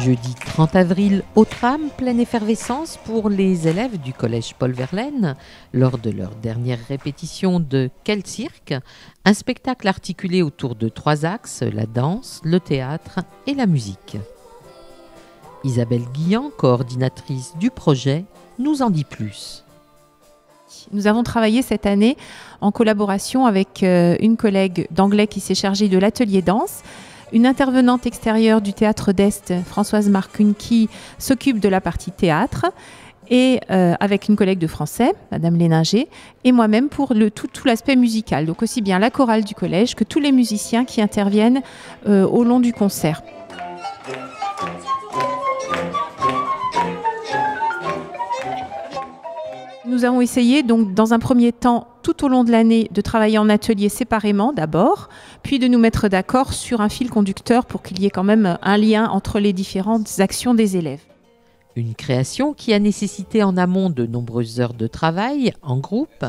Jeudi 30 avril, au tram, pleine effervescence pour les élèves du collège Paul Verlaine lors de leur dernière répétition de Quel cirque, un spectacle articulé autour de 3 axes, la danse, le théâtre et la musique. Isabelle Guillan, coordinatrice du projet, nous en dit plus. Nous avons travaillé cette année en collaboration avec une collègue d'anglais qui s'est chargée de l'atelier danse, une intervenante extérieure du théâtre d'Est, Françoise Marcune, qui s'occupe de la partie théâtre, et avec une collègue de français, Madame Léninger, et moi-même pour tout l'aspect musical. Donc aussi bien la chorale du collège que tous les musiciens qui interviennent au long du concert. Nous avons essayé, donc, dans un premier temps, tout au long de l'année, de travailler en atelier séparément d'abord, puis de nous mettre d'accord sur un fil conducteur pour qu'il y ait quand même un lien entre les différentes actions des élèves. Une création qui a nécessité en amont de nombreuses heures de travail en groupe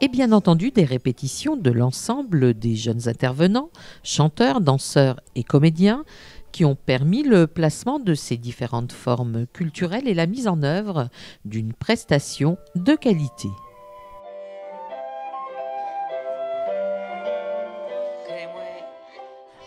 et bien entendu des répétitions de l'ensemble des jeunes intervenants, chanteurs, danseurs et comédiens, qui ont permis le placement de ces différentes formes culturelles et la mise en œuvre d'une prestation de qualité.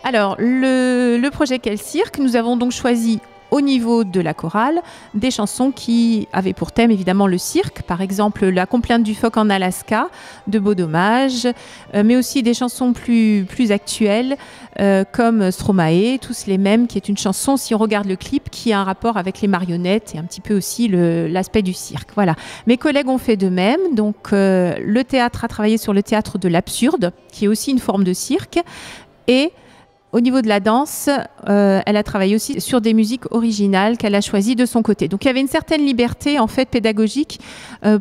Alors, le projet Quel cirque, nous avons donc choisi au niveau de la chorale des chansons qui avaient pour thème évidemment le cirque, par exemple La complainte du phoque en Alaska de Beau Dommage, mais aussi des chansons plus actuelles comme Stromae, Tous les mêmes, qui est une chanson, si on regarde le clip, qui a un rapport avec les marionnettes et un petit peu aussi l'aspect du cirque. Voilà. Mes collègues ont fait de même, donc le théâtre a travaillé sur le théâtre de l'absurde, qui est aussi une forme de cirque, et au niveau de la danse, elle a travaillé aussi sur des musiques originales qu'elle a choisies de son côté. Donc il y avait une certaine liberté en fait pédagogique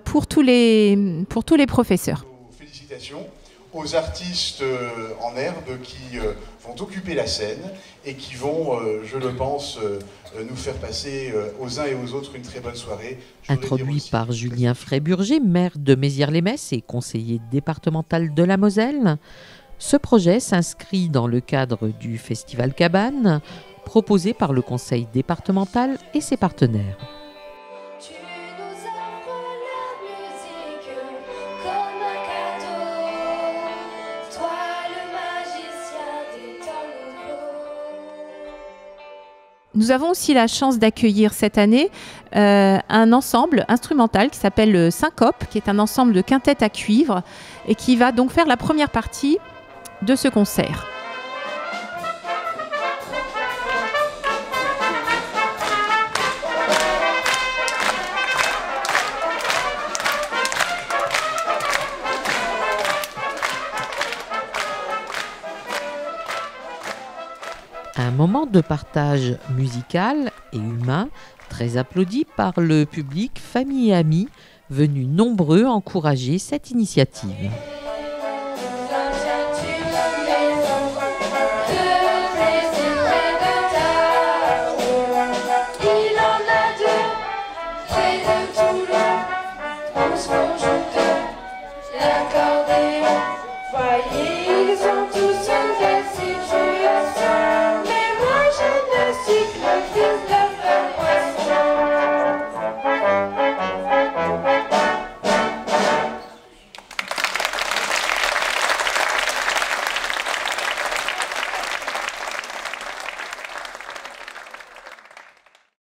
pour tous les professeurs. Félicitations aux artistes en herbe qui vont occuper la scène et qui vont, je le pense, nous faire passer aux uns et aux autres une très bonne soirée. Introduit par Julien Fréburger, maire de Mézières-les-Messes et conseiller départemental de la Moselle, ce projet s'inscrit dans le cadre du Festival Cabane, proposé par le conseil départemental et ses partenaires. Nous avons aussi la chance d'accueillir cette année un ensemble instrumental qui s'appelle Syncope, qui est un ensemble de quintettes à cuivre et qui va donc faire la première partie de ce concert. Un moment de partage musical et humain, très applaudi par le public, famille et amis, venus nombreux encourager cette initiative.